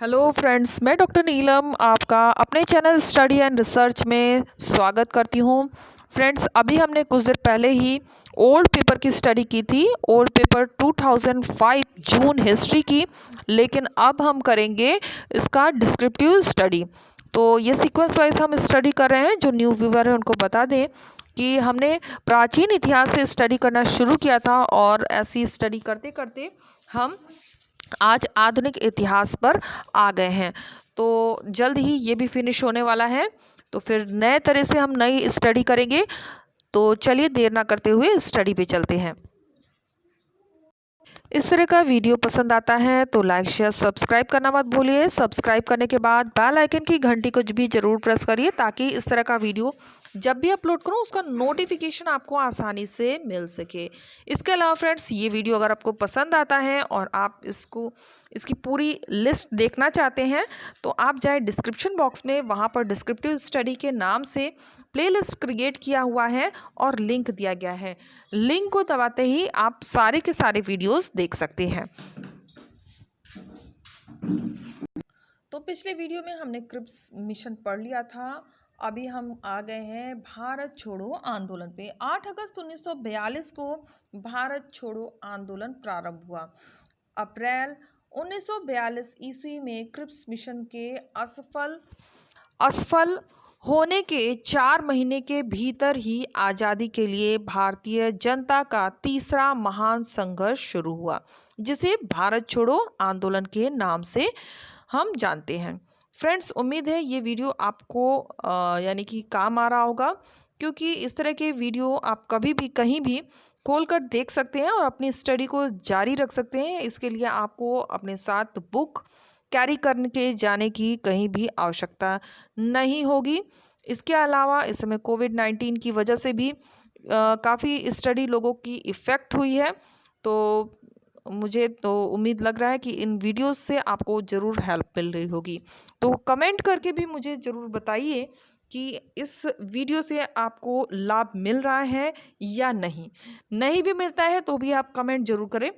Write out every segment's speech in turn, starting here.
Hello friends, मैं doctor नीलम आपका अपने चैनल स्टडी एंड रिसर्च में स्वागत करती हूँ। फ्रेंड्स, अभी हमने कुछ देर पहले ही ओल्ड पेपर की स्टडी की थी, ओल्ड पेपर 2005 जून हिस्ट्री की। लेकिन अब हम करेंगे इसका डिस्क्रिप्टिव स्टडी। तो ये सीक्वेंस वाइज हम स्टडी कर रहे हैं। जो न्यू व्यूअर है उनको बता दें कि हमने प्राचीन इतिहास से स्टडी करना शुरू किया था और ऐसी स्टडी करते करते हम आज आधुनिक इतिहास पर आ गए हैं। तो जल्द ही ये भी फिनिश होने वाला है। तो फिर नए तरह से हम नई स्टडी करेंगे। तो चलिए देर ना करते हुए स्टडी पे चलते हैं। इस तरह का वीडियो पसंद आता है तो लाइक शेयर सब्सक्राइब करना मत भूलिए। सब्सक्राइब करने के बाद बेल आइकन की घंटी को भी जरूर प्रेस करिए ताकि इस तरह का वीडियो जब भी अपलोड करूं उसका नोटिफिकेशन आपको आसानी से मिल सके। इसके अलावा फ्रेंड्स, ये वीडियो अगर आपको पसंद आता है और आप इसकी पूरी लिस्ट देखना चाहते हैं तो आप जाए डिस्क्रिप्शन बॉक्स में, वहाँ पर डिस्क्रिप्टिव स्टडी के नाम से प्लेलिस्ट क्रिएट किया हुआ है और लिंक दिया गया है। लिंक को दबाते ही आप सारे के सारे वीडियोस देख सकते हैं। तो पिछले वीडियो में हमने क्रिप्स मिशन पढ़ लिया था। अभी हम आ गए हैं भारत छोड़ो आंदोलन पे। 8 अगस्त 1942 को भारत छोड़ो आंदोलन प्रारंभ हुआ। अप्रैल 1942 ईस्वी में क्रिप्स मिशन के असफल होने के 4 महीने के भीतर ही आज़ादी के लिए भारतीय जनता का तीसरा महान संघर्ष शुरू हुआ, जिसे भारत छोड़ो आंदोलन के नाम से हम जानते हैं। फ्रेंड्स, उम्मीद है ये वीडियो आपको यानी कि काम आ रहा होगा, क्योंकि इस तरह के वीडियो आप कभी भी कहीं भी खोल कर देख सकते हैं और अपनी स्टडी को जारी रख सकते हैं। इसके लिए आपको अपने साथ बुक कैरी करके जाने की कहीं भी आवश्यकता नहीं होगी। इसके अलावा इस समय कोविड-19 की वजह से भी काफ़ी स्टडी लोगों की इफ़ेक्ट हुई है। तो मुझे तो उम्मीद लग रहा है कि इन वीडियोस से आपको ज़रूर हेल्प मिल रही होगी। तो कमेंट करके भी मुझे ज़रूर बताइए कि इस वीडियो से आपको लाभ मिल रहा है या नहीं। नहीं भी मिलता है तो भी आप कमेंट ज़रूर करें।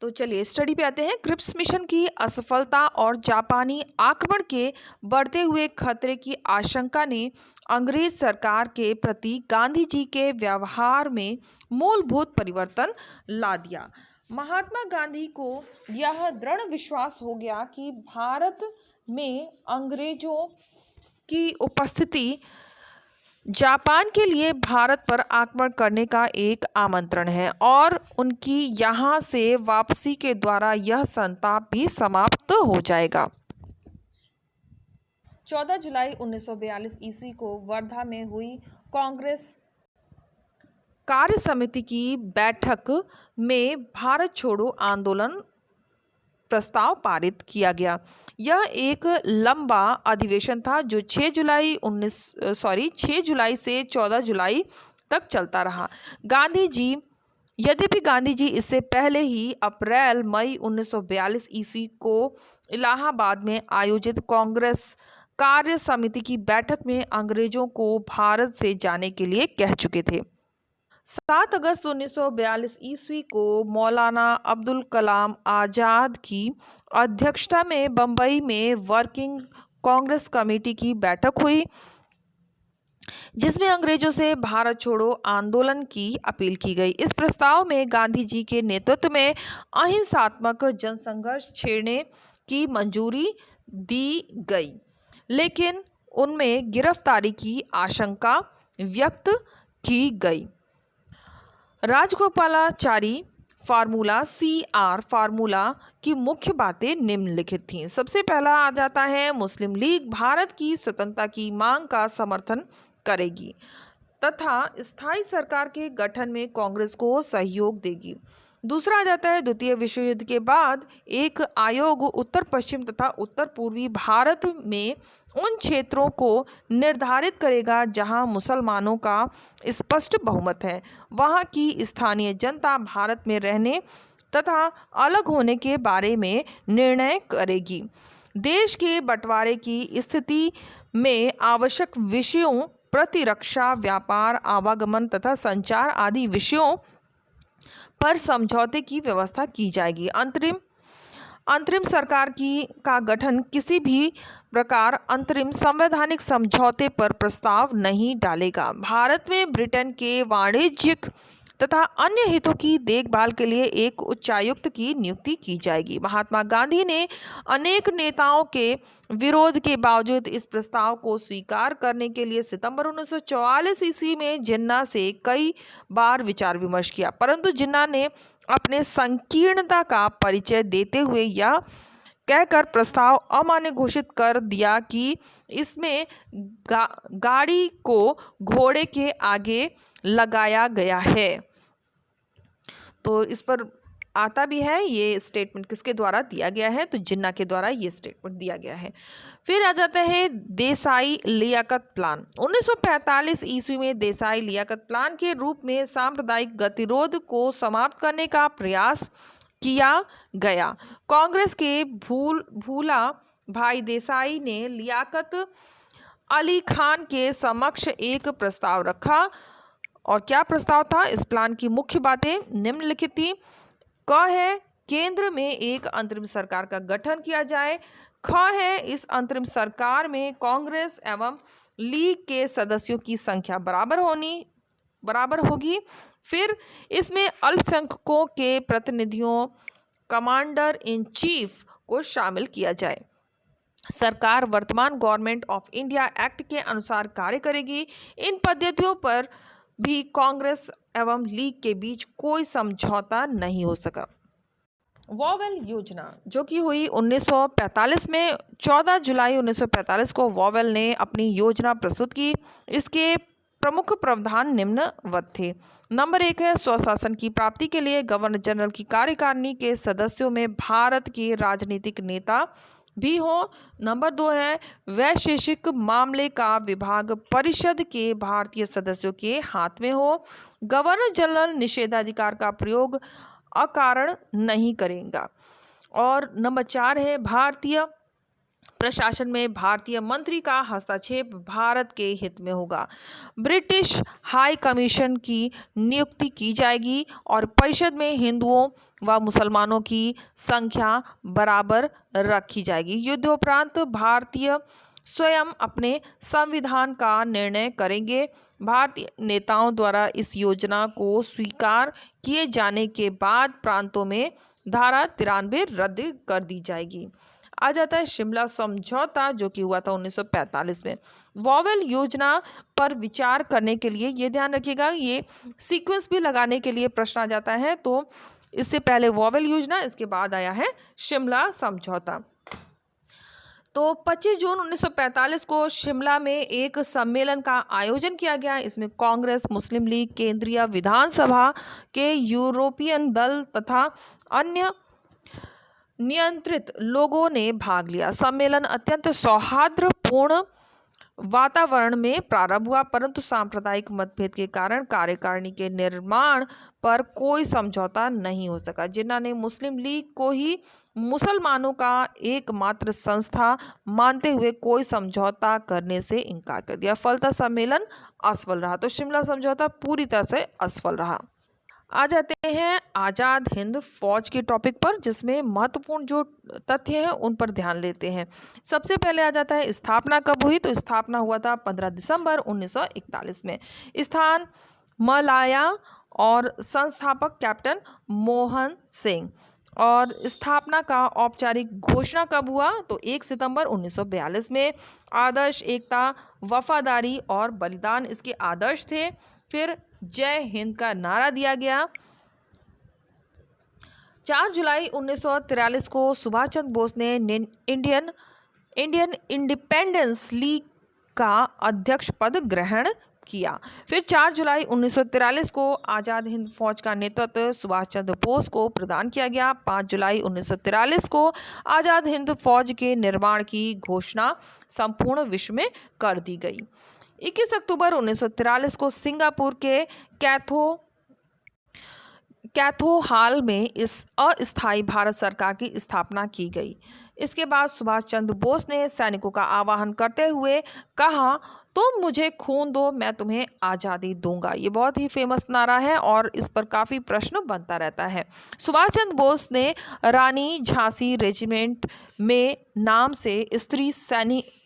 तो चलिए स्टडी पे आते हैं। क्रिप्स मिशन की असफलता और जापानी आक्रमण के बढ़ते हुए खतरे की आशंका ने अंग्रेज सरकार के प्रति गांधी जी के व्यवहार में मूलभूत परिवर्तन ला दिया। महात्मा गांधी को यह दृढ़ विश्वास हो गया कि भारत में अंग्रेजों की उपस्थिति जापान के लिए भारत पर आक्रमण करने का एक आमंत्रण है और उनकी यहाँ से वापसी के द्वारा यह संताप भी समाप्त हो जाएगा। 14 जुलाई 1942 ईस्वी को वर्धा में हुई कांग्रेस कार्य समिति की बैठक में भारत छोड़ो आंदोलन प्रस्ताव पारित किया गया। यह एक लंबा अधिवेशन था जो 6 जुलाई से 14 जुलाई तक चलता रहा। यद्यपि गांधी जी इससे पहले ही अप्रैल मई 1942 ईस्वी को इलाहाबाद में आयोजित कांग्रेस कार्य समिति की बैठक में अंग्रेजों को भारत से जाने के लिए कह चुके थे। 7 अगस्त 1942 ईस्वी को मौलाना अब्दुल कलाम आज़ाद की अध्यक्षता में बम्बई में वर्किंग कांग्रेस कमेटी की बैठक हुई, जिसमें अंग्रेजों से भारत छोड़ो आंदोलन की अपील की गई। इस प्रस्ताव में गांधी जी के नेतृत्व में अहिंसात्मक जनसंघर्ष छेड़ने की मंजूरी दी गई, लेकिन उनमें गिरफ्तारी की आशंका व्यक्त की गई। राजगोपालाचारी फार्मूला CR फार्मूला की मुख्य बातें निम्नलिखित थीं। सबसे पहला आ जाता है, मुस्लिम लीग भारत की स्वतंत्रता की मांग का समर्थन करेगी तथा स्थायी सरकार के गठन में कांग्रेस को सहयोग देगी। दूसरा आ जाता है, द्वितीय विश्व युद्ध के बाद एक आयोग उत्तर पश्चिम तथा उत्तर पूर्वी भारत में उन क्षेत्रों को निर्धारित करेगा जहां मुसलमानों का स्पष्ट बहुमत है। वहां की स्थानीय जनता भारत में रहने तथा अलग होने के बारे में निर्णय करेगी। देश के बंटवारे की स्थिति में आवश्यक विषयों प्रतिरक्षा, व्यापार, आवागमन तथा संचार आदि विषयों पर समझौते की व्यवस्था की जाएगी। अंतरिम सरकार का गठन किसी भी प्रकार अंतरिम संवैधानिक समझौते पर प्रस्ताव नहीं डालेगा। भारत में ब्रिटेन के वाणिज्यिक तथा अन्य हितों की देखभाल के लिए एक उच्चायुक्त की नियुक्ति की जाएगी। महात्मा गांधी ने अनेक नेताओं के विरोध के बावजूद इस प्रस्ताव को स्वीकार करने के लिए सितंबर 1944 ईस्वी में जिन्ना से कई बार विचार विमर्श किया, परंतु जिन्ना ने अपने संकीर्णता का परिचय देते हुए यह कहकर प्रस्ताव अमान्य घोषित कर दिया कि इसमें गाड़ी को घोड़े के आगे लगाया गया है। तो इस पर आता भी है, ये स्टेटमेंट किसके द्वारा दिया गया है, तो जिन्ना के द्वारा ये स्टेटमेंट दिया गया है। फिर आ जाता है देसाई लियाकत प्लान। 1945 ईस्वी में देसाई लियाकत प्लान के रूप में सांप्रदायिक गतिरोध को समाप्त करने का प्रयास किया गया। कांग्रेस के भूला भाई देसाई ने लियाकत अली खान के समक्ष एक प्रस्ताव रखा। और क्या प्रस्ताव था? इस प्लान की मुख्य बातें निम्नलिखित थी। क है केंद्र में एक अंतरिम सरकार का गठन किया जाए। ख है इस अंतरिम सरकार में कांग्रेस एवं लीग के सदस्यों की संख्या बराबर होगी। फिर इसमें अल्पसंख्यकों के प्रतिनिधियों, कमांडर इन चीफ को शामिल किया जाए। सरकार वर्तमान गवर्नमेंट ऑफ इंडिया एक्ट के अनुसार कार्य करेगी। इन पद्धतियों पर भी कांग्रेस एवं लीग के बीच कोई समझौता नहीं हो सका। वॉवेल योजना जो कि हुई 1945 में, 14 जुलाई 1945 को वॉवेल ने अपनी योजना प्रस्तुत की। इसके प्रमुख प्रावधान निम्नवत थे। नंबर 1 है स्वशासन की प्राप्ति के लिए गवर्नर जनरल की कार्यकारिणी के सदस्यों में भारत के राजनीतिक नेता भी हो। नंबर 2 है वैशेषिक मामले का विभाग परिषद के भारतीय सदस्यों के हाथ में हो। गवर्नर जनरल निषेधाधिकार का प्रयोग अकारण नहीं करेगा। और नंबर 4 है भारतीय प्रशासन में भारतीय मंत्री का हस्तक्षेप भारत के हित में होगा। ब्रिटिश हाई कमीशन की नियुक्ति की जाएगी और परिषद में हिंदुओं व मुसलमानों की संख्या बराबर रखी जाएगी। युद्धोपरांत भारतीय स्वयं अपने संविधान का निर्णय करेंगे। भारतीय नेताओं द्वारा इस योजना को स्वीकार किए जाने के बाद प्रांतों में धारा 93 रद्द कर दी जाएगी। आ जाता है शिमला समझौता जो कि हुआ था 1945 में। वॉवेल योजना पर विचार करने के लिए ये ध्यान रखिएगा, ये सीक्वेंस भी लगाने के लिए प्रश्न आ जाता है। तो इससे पहले वॉवेल योजना, इसके बाद आया है शिमला समझौता। तो 25 जून 1945 को शिमला में एक सम्मेलन का आयोजन किया गया। इसमें कांग्रेस, मुस्लिम लीग, केंद्रीय विधानसभा के यूरोपियन दल तथा अन्य नियंत्रित लोगों ने भाग लिया। सम्मेलन अत्यंत सौहार्दपूर्ण वातावरण में प्रारंभ हुआ, परंतु सांप्रदायिक मतभेद के कारण कार्यकारिणी के निर्माण पर कोई समझौता नहीं हो सका। जिन्ना ने मुस्लिम लीग को ही मुसलमानों का एकमात्र संस्था मानते हुए कोई समझौता करने से इनकार कर दिया। फलतः सम्मेलन असफल रहा। तो शिमला समझौता पूरी तरह से असफल रहा। आ जाते हैं आज़ाद हिंद फौज के टॉपिक पर, जिसमें महत्वपूर्ण जो तथ्य हैं उन पर ध्यान लेते हैं। सबसे पहले आ जाता है स्थापना कब हुई, तो स्थापना हुआ था 15 दिसंबर 1941 में। स्थान मलाया और संस्थापक कैप्टन मोहन सिंह। और स्थापना का औपचारिक घोषणा कब हुआ, तो 1 सितंबर 1942 में। आदर्श एकता, वफादारी और बलिदान इसके आदर्श थे। फिर जय हिंद का नारा दिया गया। 4 जुलाई 1943 को सुभाष चंद्र बोस ने इंडियन इंडिपेंडेंस लीग का अध्यक्ष पद ग्रहण किया। फिर 4 जुलाई 1943 को आज़ाद हिंद फौज का नेतृत्व सुभाष चंद्र बोस को प्रदान किया गया। 5 जुलाई 1943 को आज़ाद हिंद फौज के निर्माण की घोषणा संपूर्ण विश्व में कर दी गई। 21 अक्टूबर 1943 को सिंगापुर के कैथो हॉल में इस अस्थायी भारत सरकार की स्थापना की गई। इसके बाद सुभाष चंद्र बोस ने सैनिकों का आह्वान करते हुए कहा, तुम मुझे खून दो, मैं तुम्हें आज़ादी दूंगा। ये बहुत ही फेमस नारा है और इस पर काफ़ी प्रश्न बनता रहता है। सुभाष चंद्र बोस ने रानी झांसी रेजिमेंट में नाम से स्त्री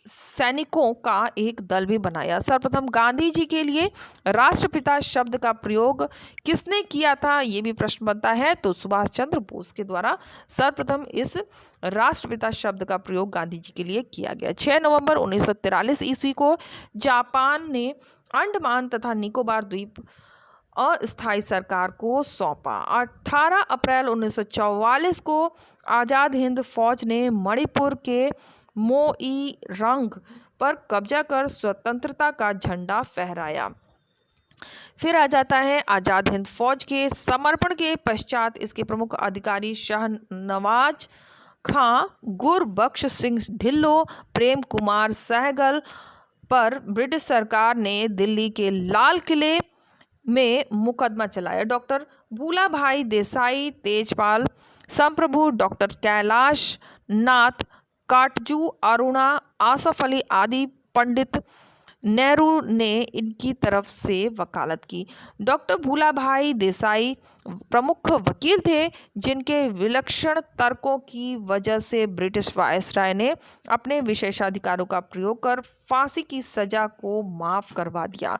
सैनिकों का एक दल भी बनाया। सर्वप्रथम गांधी जी के लिए राष्ट्रपिता शब्द का प्रयोग किसने किया था, ये भी प्रश्न बनता है। तो सुभाष चंद्र बोस के द्वारा सर्वप्रथम इस राष्ट्रपिता शब्द का प्रयोग गांधी जी के लिए किया गया। 6 नवंबर 1943 ईस्वी को जापान ने अंडमान तथा निकोबार द्वीप अस्थायी सरकार को सौंपा। 18 अप्रैल 1944 को आज़ाद हिंद फौज ने मणिपुर के मोईरंग पर कब्जा कर स्वतंत्रता का झंडा फहराया। फिर आ जाता है आज़ाद हिंद फौज के समर्पण के पश्चात इसके प्रमुख अधिकारी शाहनवाज खां, गुरबख्श सिंह ढिल्लो, प्रेम कुमार सहगल पर ब्रिटिश सरकार ने दिल्ली के लाल किले में मुकदमा चलाया। डॉक्टर भूलाभाई देसाई, तेजपाल संप्रभु, डॉक्टर कैलाश नाथ काटजू, अरुणा, आसफ अली आदि पंडित नेहरू ने इनकी तरफ से वकालत की। डॉक्टर भूलाभाई देसाई प्रमुख वकील थे जिनके विलक्षण तर्कों की वजह से ब्रिटिश वायसराय ने अपने विशेषाधिकारों का प्रयोग कर फांसी की सजा को माफ करवा दिया।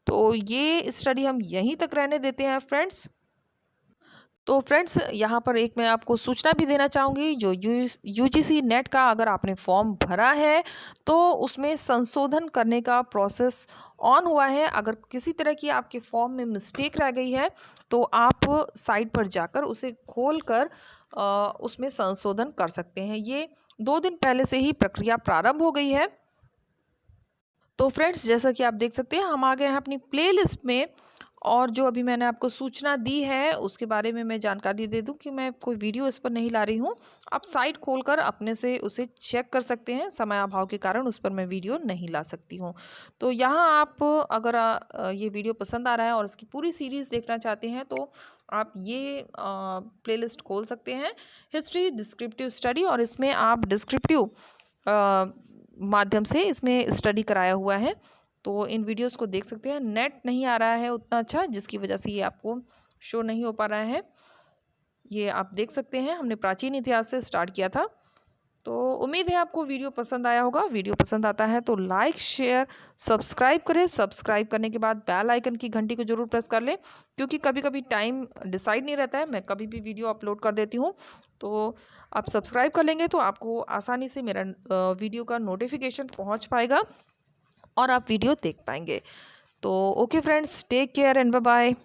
तो ये स्टडी हम यहीं तक रहने देते हैं फ्रेंड्स। तो फ्रेंड्स यहाँ पर एक मैं आपको सूचना भी देना चाहूँगी, जो यूजीसी नेट का अगर आपने फॉर्म भरा है तो उसमें संशोधन करने का प्रोसेस ऑन हुआ है। अगर किसी तरह की आपके फॉर्म में मिस्टेक रह गई है तो आप साइट पर जाकर उसे खोल कर उसमें संशोधन कर सकते हैं। ये 2 दिन पहले से ही प्रक्रिया प्रारंभ हो गई है। तो फ्रेंड्स जैसा कि आप देख सकते हैं हम आ गए हैं अपनी प्लेलिस्ट में, और जो अभी मैंने आपको सूचना दी है उसके बारे में मैं जानकारी दे दूं कि मैं कोई वीडियो इस पर नहीं ला रही हूं। आप साइट खोलकर अपने से उसे चेक कर सकते हैं, समय अभाव के कारण उस पर मैं वीडियो नहीं ला सकती हूं। तो यहाँ आप अगर ये वीडियो पसंद आ रहा है और इसकी पूरी सीरीज़ देखना चाहते हैं तो आप ये प्लेलिस्ट खोल सकते हैं, हिस्ट्री डिस्क्रिप्टिव स्टडी, और इसमें आप डिस्क्रिप्टिव माध्यम से इसमें स्टडी कराया हुआ है। तो इन वीडियोस को देख सकते हैं। नेट नहीं आ रहा है उतना अच्छा, जिसकी वजह से ये आपको शो नहीं हो पा रहा है। ये आप देख सकते हैं, हमने प्राचीन इतिहास से स्टार्ट किया था। तो उम्मीद है आपको वीडियो पसंद आया होगा। वीडियो पसंद आता है तो लाइक शेयर सब्सक्राइब करें। सब्सक्राइब करने के बाद बेल आइकन की घंटी को जरूर प्रेस कर लें, क्योंकि कभी कभी टाइम डिसाइड नहीं रहता है, मैं कभी भी वीडियो अपलोड कर देती हूँ। तो आप सब्सक्राइब कर लेंगे तो आपको आसानी से मेरा वीडियो का नोटिफिकेशन पहुँच पाएगा और आप वीडियो देख पाएंगे। तो okay friends, take care and bye bye.